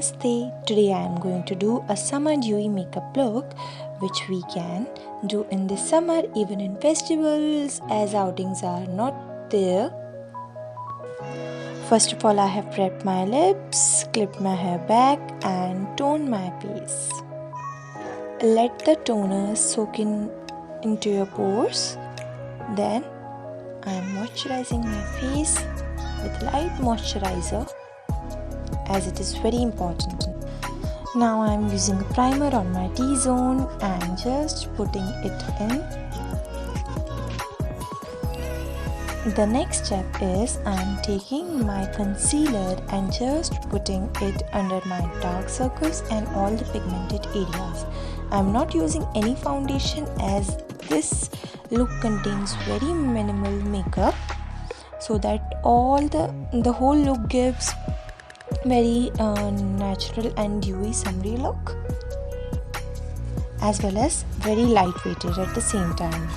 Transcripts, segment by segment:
Namaste. Today I am going to do a summer dewy makeup look which we can do in this summer even in festivals as outings are not there. First of all, I have prepped my lips, clipped my hair back and toned my face. Let the toner soak into your pores. Then I am moisturizing my face with light moisturizer as it is very important. Now I am using a primer on my T-zone and just putting it in. The next step is I am taking my concealer and just putting it under my dark circles and all the pigmented areas. I am not using any foundation as this look contains very minimal makeup, so that the whole look gives very natural and dewy summery look, as well as very lightweighted at the same time.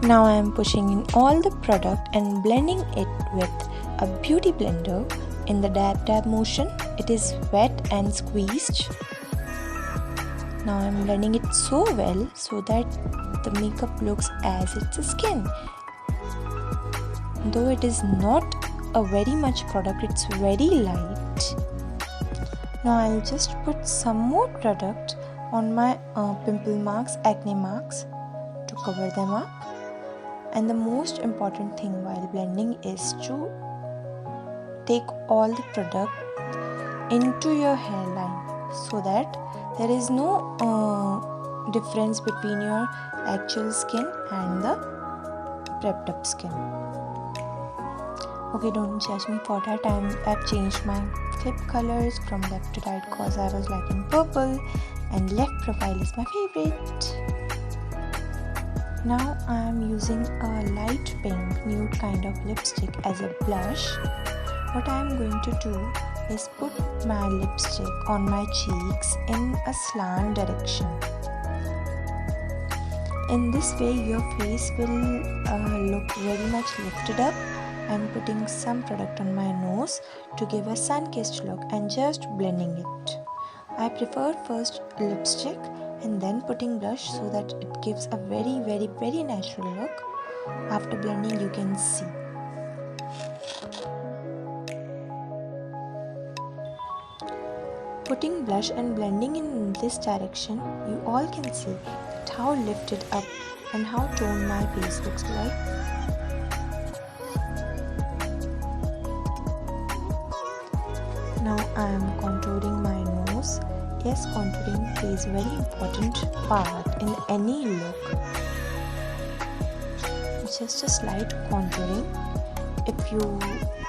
Now I am pushing in all the product and blending it with a beauty blender in the dab motion. It is wet and squeezed. Now I am blending it so well so that the makeup looks as its skin. Though it is not a very much product, it's very light. Now I'll just put some more product on my pimple marks, acne marks to cover them up. And the most important thing while blending is to take all the product into your hairline so that there is no difference between your actual skin and the prepped up skin. Okay, don't judge me for that. I've changed my clip colors from left to right because I was liking purple and left profile is my favorite. Now I am using a light pink nude kind of lipstick as a blush. What I am going to do is put my lipstick on my cheeks in a slant direction. In this way your face will look very much lifted up. I am putting some product on my nose to give a sun-kissed look and just blending it. I prefer first lipstick and then putting blush so that it gives a very natural look. After blending you can see. Putting blush and blending in this direction, you all can see that how lifted up and how toned my face looks like. Now I am contouring my nose. Yes, contouring plays a very important part in any look. Just a slight contouring. If you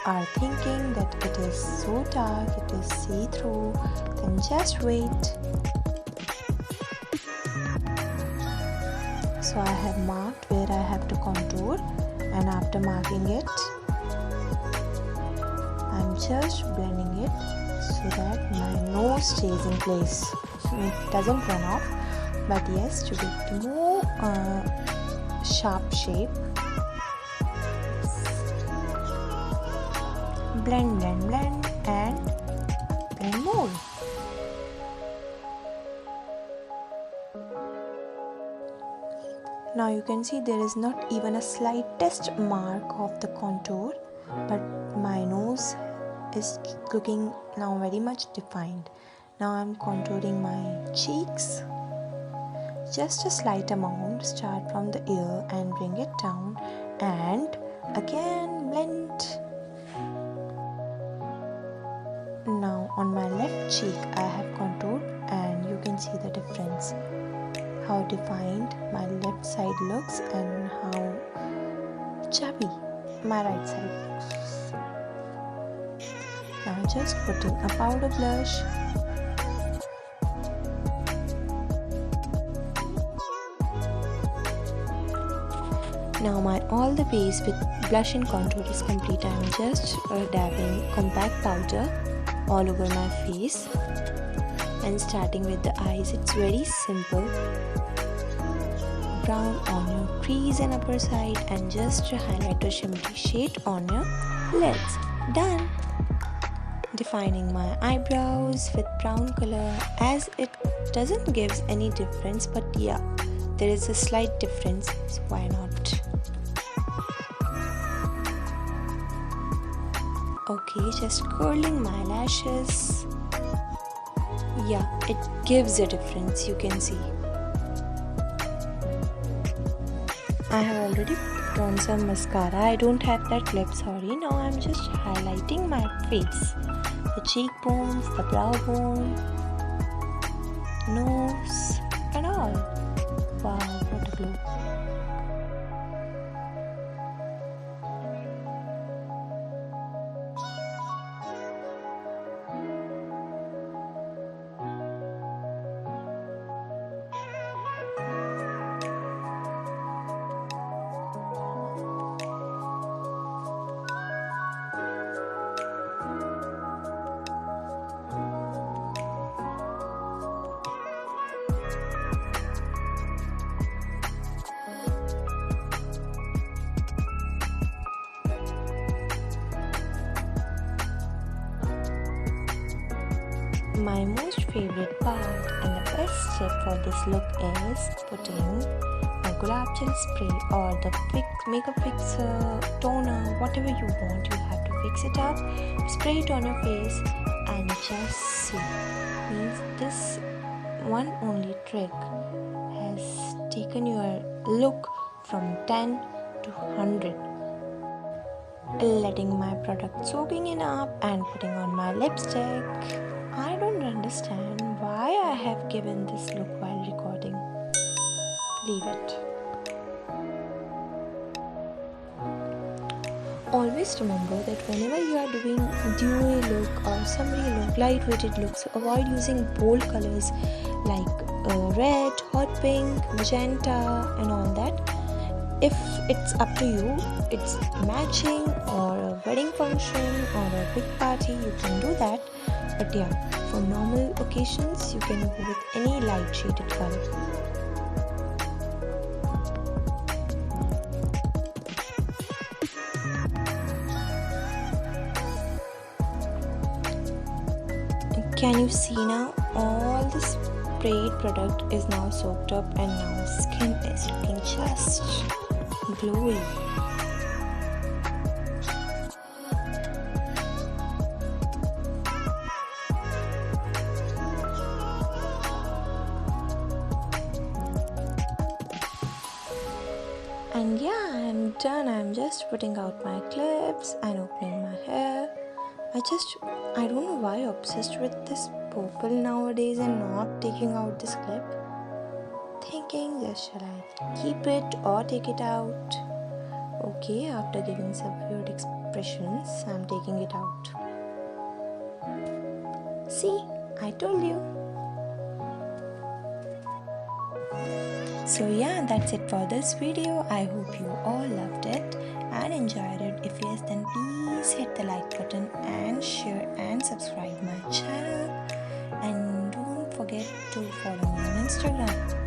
are thinking that it is so dark, it is see-through, then just wait. So I have marked where I have to contour, and after marking it, I'm just blending it so that my nose stays in place. It doesn't run off, but yes, to get more sharp shape. Blend and blend more. Now you can see there is not even a slightest mark of the contour, but my nose is looking now very much defined. Now I am contouring my cheeks. Just a slight amount, start from the ear and bring it down and again blend. Now on my left cheek I have contoured and you can see the difference. How defined my left side looks and how chubby my right side looks. Now just putting a powder blush. Now my all the base with blush and contour is complete. I am just dabbing compact powder all over my face and starting with the eyes. It's very simple. Brown on your crease and upper side and just a highlighter shimmery shade on your lids. Done! defining my eyebrows with brown color, as it doesn't give any difference, but yeah, there is a slight difference, so why not? Okay, just curling my lashes. Yeah, it gives a difference, you can see. I have already put on some mascara. I don't have that lip, sorry. Now I'm just highlighting my face. The cheekbones, the brow bone, nose and all. Wow, what a glow. My most favorite part and the best step for this look is putting a gulab gel spray or the makeup fixer, toner, whatever you want. You have to fix it up, spray it on your face and just see. Means this one only trick has taken your look from 10 to 100. Letting my product soaking in up and putting on my lipstick. I don't understand why I have given this look while recording. Leave it. Always remember that whenever you are doing dewy look or summery look, light-weighted looks, avoid using bold colors like red, hot pink, magenta and all that. If it's up to you, it's matching or a wedding function or a big party, you can do that. But yeah, for normal occasions, you can go with any light shaded color. Can you see now? All the sprayed product is now soaked up and now skin is looking just glowy. And yeah, I'm done. I'm just putting out my clips and opening my hair. I don't know why I'm obsessed with this purple nowadays and not taking out this clip. Thinking, just shall I keep it or take it out? Okay, after giving some weird expressions, I'm taking it out. See, I told you. So yeah, that's it for this video. I hope you all loved it and enjoyed it. If yes, then please hit the like button and share and subscribe my channel. And don't forget to follow me on Instagram.